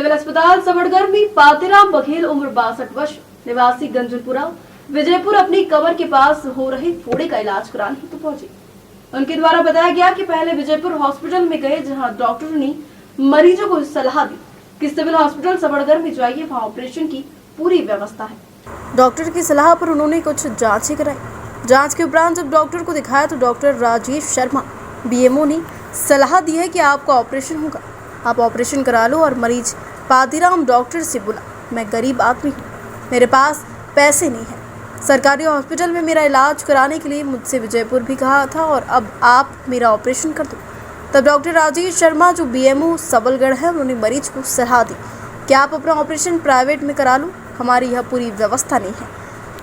Civil अस्पताल सबड़गढ़ में पातेराम बघेल उम्र 62 वर्ष निवासी गंजनपुरा विजयपुर अपनी कमर के पास हो रहे फोड़े का इलाज कराने हेतु पहुंचे। उनके द्वारा बताया गया कि पहले विजयपुर हॉस्पिटल में गए, जहां डॉक्टरों ने मरीजों को सलाह दी कि सिविल हॉस्पिटल सबड़गढ़ में जाइए, वहां ऑपरेशन की पूरी व्यवस्था है। डॉक्टर की सलाह पर उन्होंने कुछ जांचें कराई। जांच के उपरांत जब डॉक्टर को दिखाया तो डॉक्टर राजेश शर्मा बीएमओ ने सलाह दी है कि आपका ऑपरेशन होगा, आप ऑपरेशन करा लो। और मरीज पातीराम डॉक्टर से बोला, मैं गरीब आदमी हूँ, मेरे पास पैसे नहीं हैं, सरकारी हॉस्पिटल में मेरा इलाज कराने के लिए मुझसे विजयपुर भी कहा था और अब आप मेरा ऑपरेशन कर दो। तब डॉक्टर राजेश शर्मा जो बीएमओ सबलगढ़ है, उन्होंने मरीज को सलाह दी कि आप अपना ऑपरेशन प्राइवेट में करा लो, हमारी यह पूरी व्यवस्था नहीं है।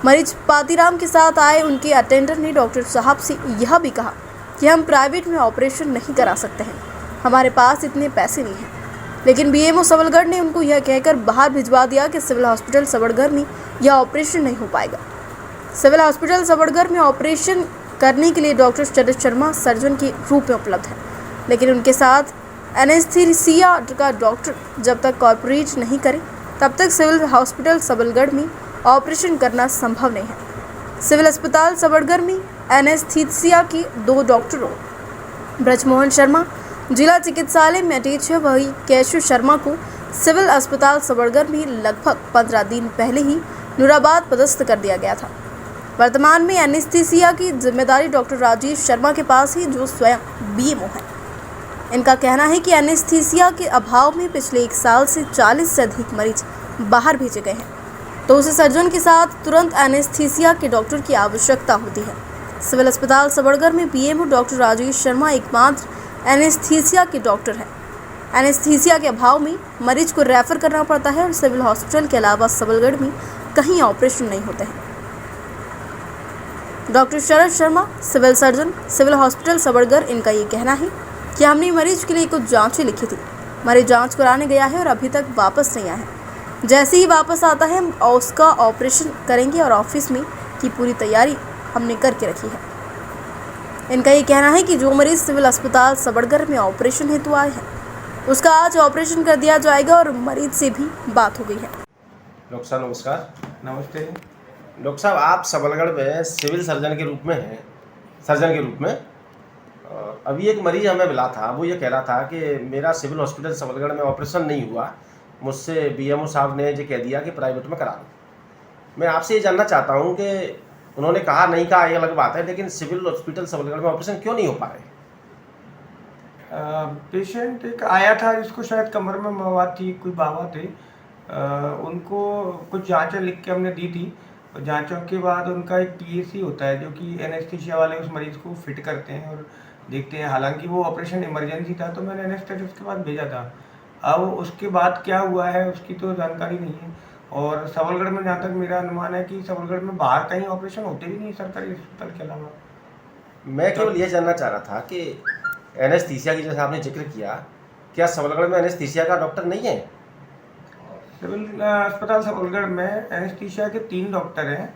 मरीज पातीराम के साथ आए उनके अटेंडर ने डॉक्टर साहब से यह भी कहा कि हम प्राइवेट में ऑपरेशन नहीं करा सकते हैं, हमारे पास इतने पैसे नहीं हैं। लेकिन बीएमओ सबलगढ़ ने उनको यह कहकर बाहर भिजवा दिया कि सिविल हॉस्पिटल सबड़गढ़ में यह ऑपरेशन नहीं हो पाएगा। सिविल हॉस्पिटल सबड़गढ़ में ऑपरेशन करने के लिए डॉक्टर शरद शर्मा सर्जन के रूप में उपलब्ध है, लेकिन उनके साथ एनेस्थीसिया का डॉक्टर जब तक कॉर्पोरेट नहीं करे तब तक सिविल हॉस्पिटल सबलगढ़ में ऑपरेशन करना संभव नहीं है। सिविल अस्पताल सबड़गढ़ में एनेस्थीसिया के 2 डॉक्टरों ब्रजमोहन शर्मा जिला चिकित्सालय में अटैच है, वही केशव शर्मा को सिविल अस्पताल सबड़गढ़ में लगभग 15 दिन पहले ही नूराबाद पदस्थ कर दिया गया था। वर्तमान में एनेस्थीसिया की जिम्मेदारी डॉक्टर राजेश शर्मा के पास है, जो स्वयं बीएमओ है। इनका कहना है कि एनेस्थीसिया के अभाव में पिछले 1 साल से 40 से अधिक मरीज बाहर भेजे गए हैं, तो उसे सर्जन के साथ तुरंत एनेस्थीसिया के डॉक्टर की आवश्यकता होती है। सिविल अस्पताल सबड़गढ़ में बीएमओ डॉक्टर राजेश शर्मा एकमात्र एनेस्थीसिया के डॉक्टर हैं। एनेस्थीसिया के अभाव में मरीज को रेफर करना पड़ता है और सिविल हॉस्पिटल के अलावा सबलगढ़ में कहीं ऑपरेशन नहीं होते हैं। Doctor Sharad Sharma civil surgeon civil hospital Sabalgarh, इनका ये कहना है कि हमने मरीज के लिए कुछ जांचें लिखी थी, मरीज जांच कराने गया है और अभी तक वापस नहीं आया है। जैसे ही वापस आता है हम उसका ऑपरेशन करेंगे और ऑफिस में की पूरी तैयारी हमने करके रखी है। इनका ये कहना है कि जो मरीज सिविल अस्पताल सबड़गढ़ में ऑपरेशन हेतु आए हैं, उसका आज ऑपरेशन कर दिया जाएगा और मरीज से भी बात हो गई है। डॉक्टर साहब नमस्कार। नमस्ते। डॉक्टर साहब, आप सबलगढ़ में सिविल सर्जन के रूप में हैं, सर्जन के रूप में। अभी एक मरीज हमें मिला था, वो ये कह रहा था कि मेरा सिविल हॉस्पिटल सबलगढ़ में ऑपरेशन नहीं हुआ, मुझसे बीएमओ साहब ने ये कह दिया कि प्राइवेट में करा दो। मैं आपसे ये जानना चाहता हूँ कि उन्होंने कहा नहीं कहा ये अलग बात है, लेकिन सिविल हॉस्पिटल सबलगढ़ में ऑपरेशन क्यों नहीं हो पा रहे? पेशेंट एक आया था जिसको शायद कमर में मवाद थी, कोई बाबा थे, उनको कुछ जांचें लिख के हमने दी थी। जांचों के बाद उनका एक पीएसी होता है जो कि एनेस्थीसिया वाले उस मरीज को फिट करते हैं और देखते हैं। हालांकि वो ऑपरेशन इमरजेंसी था तो मैंने एनेस्थेटिस्ट के बाद भेजा था। अब उसके बाद क्या हुआ है उसकी तो जानकारी नहीं है। और सबलगढ़ में जहाँ तक मेरा अनुमान है कि सबलगढ़ में बाहर कहीं ऑपरेशन होते भी नहीं सरकारी अस्पताल के अलावा। मैं केवल ये जानना चाह रहा था कि एनेस्थीसिया की जैसे आपने जिक्र किया, क्या सबलगढ़ में एनेस्थीसिया का डॉक्टर नहीं है? सिविल अस्पताल सबलगढ़ में एनेस्थीसिया के 3 डॉक्टर हैं।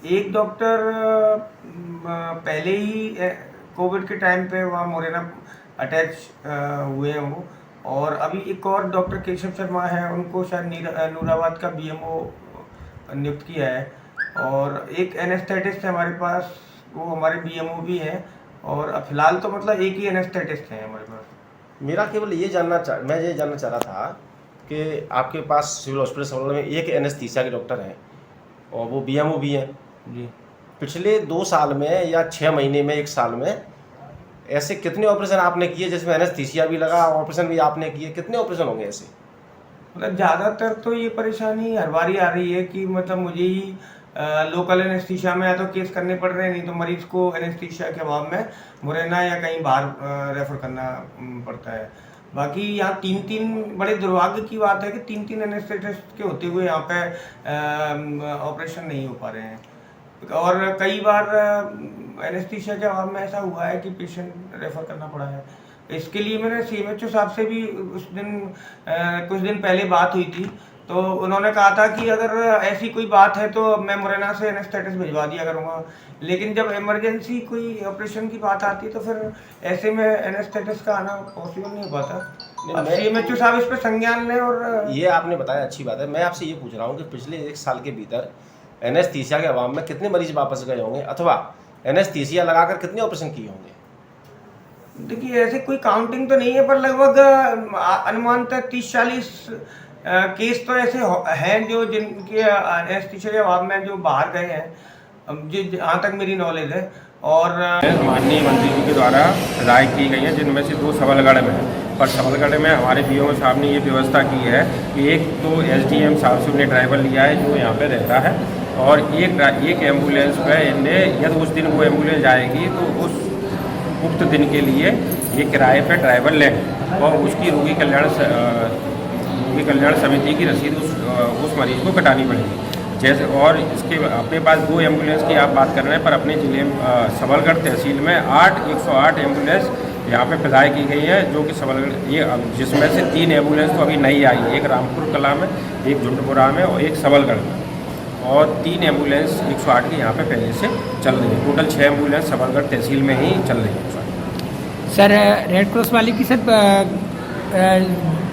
एक डॉक्टर पहले ही कोविड के टाइम पे वहाँ मोरेना अटैच हुए हैं वो, और अभी एक और डॉक्टर केशव शर्मा है, उनको शायद नूराबाद का बीएमओ नियुक्त किया है। और एक एनेस्थेटिस्ट है हमारे पास, वो हमारे बीएमओ भी हैं। और फिलहाल तो मतलब एक ही एनेस्थेटिस्ट है हमारे पास। मेरा केवल मैं ये जानना चाह रहा था कि आपके पास सिविल हॉस्पिटल सबलगढ़ में एक एनेस्थीसिया के डॉक्टर हैं और वो बीएमओ भी हैं जी। पिछले 2 साल में या 6 महीने में, 1 साल में ऐसे कितने ऑपरेशन आपने किए जिसमें एनेस्थीसिया भी लगा, ऑपरेशन भी आपने किए? कितने ऑपरेशन होंगे ऐसे? मतलब ज़्यादातर तो ये परेशानी हर बार ही आ रही है कि मतलब मुझे ही लोकल एनेस्थीसिया में या तो केस करने पड़ रहे हैं, नहीं तो मरीज को एनेस्थीसिया के अभाव में मुरैना या कहीं बाहर रेफर करना पड़ता है। बाकी यहाँ 3 बड़े दुर्भाग्य की बात है कि 3 एनेस्थेटिस्ट के होते हुए यहाँ पे ऑपरेशन नहीं हो पा रहे हैं। और कई बार एनेस्थीसिया के अभाव में ऐसा हुआ है कि पेशेंट रेफर करना पड़ा है। इसके लिए मैंने सीएमएचओ साहब से भी उस दिन कुछ दिन पहले बात हुई थी, तो तो उन्होंने कहा था कि अगर ऐसी कोई बात है तो मैं मुरैना से एनेस्थेटिस्ट भिजवा दिया करूँगा, लेकिन जब इमरजेंसी कोई ऑपरेशन की बात आती है तो फिर ऐसे में एनेस्थेटिस्ट का आना पॉसिबल नहीं हो पाता। अब CMHO साहब इस पर संज्ञान लें। और ये आपने बताया अच्छी बात है। मैं आपसे ये पूछ रहा हूँ कि पिछले 1 साल के भीतर एनेस्थीसिया के अभाव में कितने मरीज वापस गए होंगे, अथवा एनेस्थीसिया लगाकर कितने ऑपरेशन किए होंगे? देखिए ऐसे कोई काउंटिंग तो नहीं है, पर लगभग अनुमानतः 30-40 केस तो ऐसे हैं जो जिनके एनेस्थीसिया के अभाव में जो बाहर गए हैं, जहाँ तक मेरी नॉलेज है। और माननीय मंत्री जी के द्वारा राय की गई है, जिनमें से 2 सबलगढ़ में है। पर सबलगढ़ में हमारे BO साहब ने ये व्यवस्था की है कि एक तो SDM साहब से उन्हें ड्राइवर लिया है जो यहाँ पे रहता है, और एक एम्बुलेंस पे इन्हें यदि उस दिन वो एम्बुलेंस जाएगी तो उस उक्त दिन के लिए ये किराए पे ड्राइवर लें और उसकी रोगी कल्याण समिति की रसीद उस मरीज को कटानी पड़ेगी। जैसे और इसके अपने पास 2 एम्बुलेंस की आप बात कर रहे हैं, पर अपने ज़िले सबलगढ़ तहसील में 108 एम्बुलेंस यहाँ पे फिलहाल की गई है, जो कि सबलगढ़ ये जिसमें से 3 एम्बुलेंस तो अभी नई आई है, एक रामपुर कला में, एक झुंडपुरा में और एक सबलगढ़ में, और 3 एम्बुलेंस 108 की यहाँ पे पहले से चल रही है। टोटल 6 एम्बुलेंस सबलगढ़ तहसील में ही चल रही है। सर रेड क्रॉस वाले की सर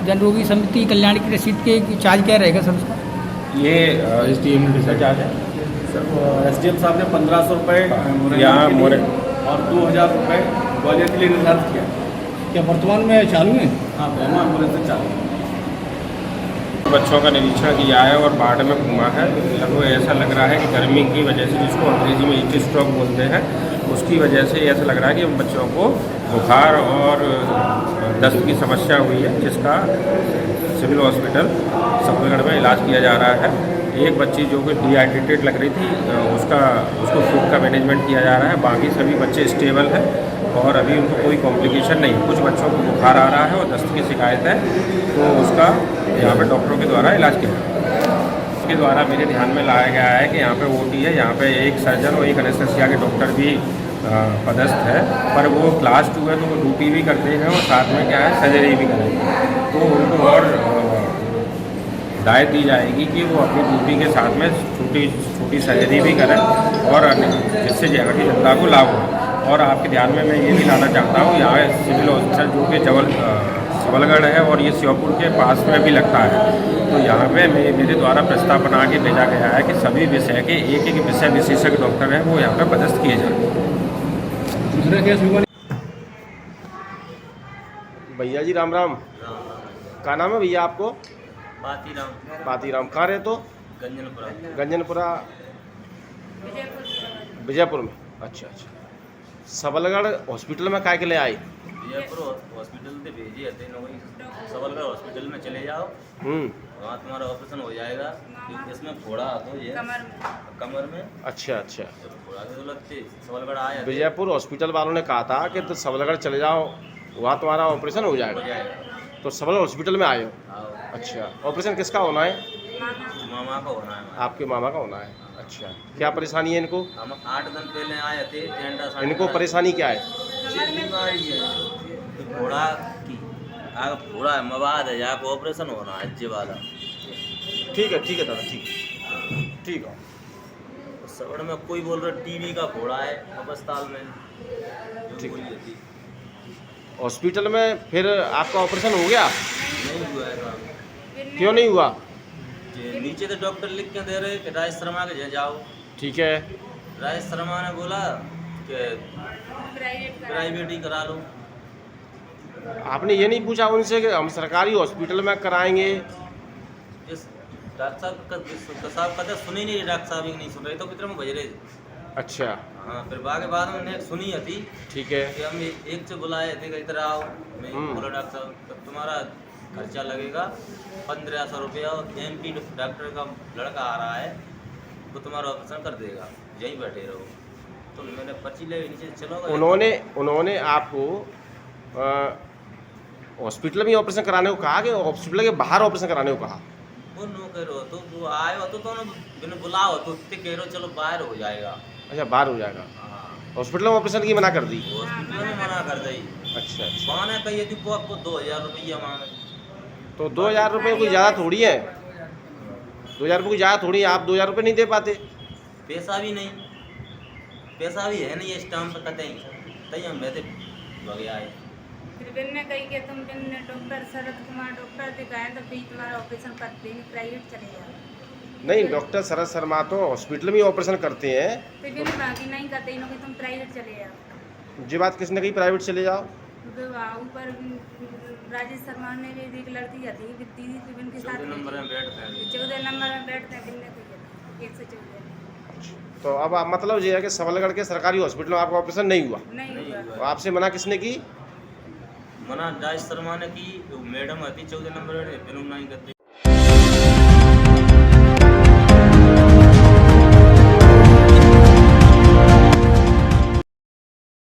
जन रोगी समिति कल्याण की रसीद के चार्ज क्या रहेगा सर उसका? ये SDM का चार्ज है सर। SDM साहब ने 1500 रुपये यहाँ और 2000 रुपये ग्वालियर के लिए निर्धारित किया। क्या वर्तमान में चालू है? हाँ, दोनों एम्बुलेंस चालू है। बच्चों का निरीक्षण किया है और वार्ड में घूमा है। लगभग ऐसा लग रहा है कि गर्मी की वजह से, जिसको अंग्रेजी में हीट स्ट्रोक बोलते हैं, उसकी वजह से ऐसा लग रहा है कि बच्चों को बुखार और दस्त की समस्या हुई है, जिसका सिविल हॉस्पिटल सबलगढ़ में इलाज किया जा रहा है। एक बच्ची जो कि डिहाइड्रेटेड लग रही थी, उसको फूड का मैनेजमेंट किया जा रहा है। बाकी सभी बच्चे स्टेबल हैं और अभी उनको कोई कॉम्प्लिकेशन नहीं है। कुछ बच्चों को बुखार आ रहा है और दस्त की शिकायत है, तो उसका यहाँ पर डॉक्टरों के द्वारा इलाज किया जा रहा है। उसके द्वारा मेरे ध्यान में लाया गया है कि यहाँ पे OT है, यहाँ पे एक सर्जन और एक एनेस्थीसिया के डॉक्टर भी पदस्थ है, पर वो क्लास 2 है तो वो ड्यूटी भी करते हैं और साथ में क्या है सर्जरी भी करेंगे। तो उनको और हिदायत दी जाएगी कि वो अपनी ड्यूटी के साथ में छोटी सर्जरी भी करें, और जिससे यहाँ की जनता को लाभ हो। और आपके ध्यान में मैं ये भी लाना चाहता हूँ, यहाँ सिविल हॉस्पिटल जो कि सबलगढ़ है और ये श्योपुर के पास में भी लगता है, तो यहाँ पे मेरे द्वारा प्रस्ताव बना के भेजा गया है कि सभी विषय के एक विषय विशेषज्ञ डॉक्टर हैं वो यहाँ पे पदस्थ किए जाएँ। दूसरा केस हुआ भैया जी राम राम। क्या नाम है भैया आपको? बातीराम। बातीराम। कहाँ रहे तो? गंजनपुरा। गंजनपुरा विजयपुर में। अच्छा। सबलगढ़ हॉस्पिटल में काय के लिए आए? विजयपुर हॉस्पिटल से भेजे थे ना, वही सबलगढ़ हॉस्पिटल में चले जाओ, वहाँ तुम्हारा ऑपरेशन हो जाएगा। इसमें फोड़ा तो ये कमर में। अच्छा। तो फोड़ा की जरूरत थी, सबलगढ़ आए। विजयपुर हॉस्पिटल वालों ने कहा था कि तो सबलगढ़ चले जाओ, वहाँ तुम्हारा ऑपरेशन हो जाएगा। तो सबलगढ़ हॉस्पिटल में आए हो? अच्छा। ऑपरेशन किसका होना है? मामा का होना है। आपके मामा का होना है। अच्छा। क्या परेशानी है इनको? हम 8 दिन पहले आए थे। इनको परेशानी क्या है? बीमारी है फोड़ा की, आगे फोड़ा है, मवाद है, यहाँ को ऑपरेशन होना है जे वाला। ठीक है दादा, ठीक है। सबड़ में कोई बोल रहा TB का फोड़ा है अस्पताल में, ठीक। बोली थी हॉस्पिटल में फिर आपका ऑपरेशन हो गया? नहीं हुआ है काम। क्यों नहीं हुआ? नीचे तो डॉक्टर लिख के दे रहे कि राजेश शर्मा के जाओ। ठीक है। राजेश शर्मा ने बोला कि प्राइवेट ही करा लो। आपने ये नहीं पूछा उनसे कि हम सरकारी हॉस्पिटल में कराएंगे? इस डॉक्टर साहब का सुनी नहीं, डॉक्टर साहब ही नहीं सुन रहे तो कितने में बज रहे थे। अच्छा। हाँ, फिर बाद में उन्हें सुनी थी। ठीक है। कि हम एक से बुलाए थे कि इधर आओ। मैं बोला डॉक्टर साहब तब तुम्हारा खर्चा लगेगा 1500 रुपया, और MP डॉक्टर का लड़का आ रहा है वो तुम्हारा ऑपरेशन कर देगा, यहीं बैठे रहो। तो मैंने पर्ची ले नीचे चलो। उन्होंने आपको हॉस्पिटल में ऑपरेशन कराने को कहा कि हॉस्पिटल के बाहर ऑपरेशन कराने को कहा? वो नो कह रहे हो तो वो आए हो तो बिना बुलाओ तो कह रहे हो चलो बाहर हो जाएगा। अच्छा, बाहर हो जाएगा। हाँ, हॉस्पिटल में ऑपरेशन की मना कर दी? हॉस्पिटल में मना कर दी। अच्छा। माने कहिए थी वो आपको 2000 रुपया मांगे। तो 2000 रुपये कोई ज़्यादा थोड़ी है। 2000 रुपये की जाए थोड़ी, आप 2000 रुपये नहीं दे पाते। पैसा भी नहीं, पैसा भी है नहीं इस टाइम पर कतई तई हम वैसे भगे आए। फिर बिन ने कही कि तुम बिन ने डॉक्टर शरद कुमार डॉक्टर दिखाए तो भी तुम्हारा ऑपरेशन करते हैं, प्राइवेट चले जाओ। नहीं, डॉक्टर शरद शर्मा तो हॉस्पिटल में ही ऑपरेशन करते हैं। तो बिन बाकी नहीं करते इन्हों कि तुम प्राइवेट चले जाओ। ये बात किसने कही प्राइवेट चले जाओ? तो ऊपर राजेश शर्मा ने भी एक लड़की आती है दीदी तो बिन के साथ 14 नंबर में बैठते हैं। 14 नंबर में बैठते हैं, बिन ने कही 114 तो अब आप मतलब ये है कि सबलगढ़ के सरकारी हॉस्पिटल में आपका ऑपरेशन नहीं हुआ, नहीं हुआ। तो आपसे मना किसने की? मना राजेश शर्मा ने की, मैडम आती 14 नंबर में, फिर नहीं करते।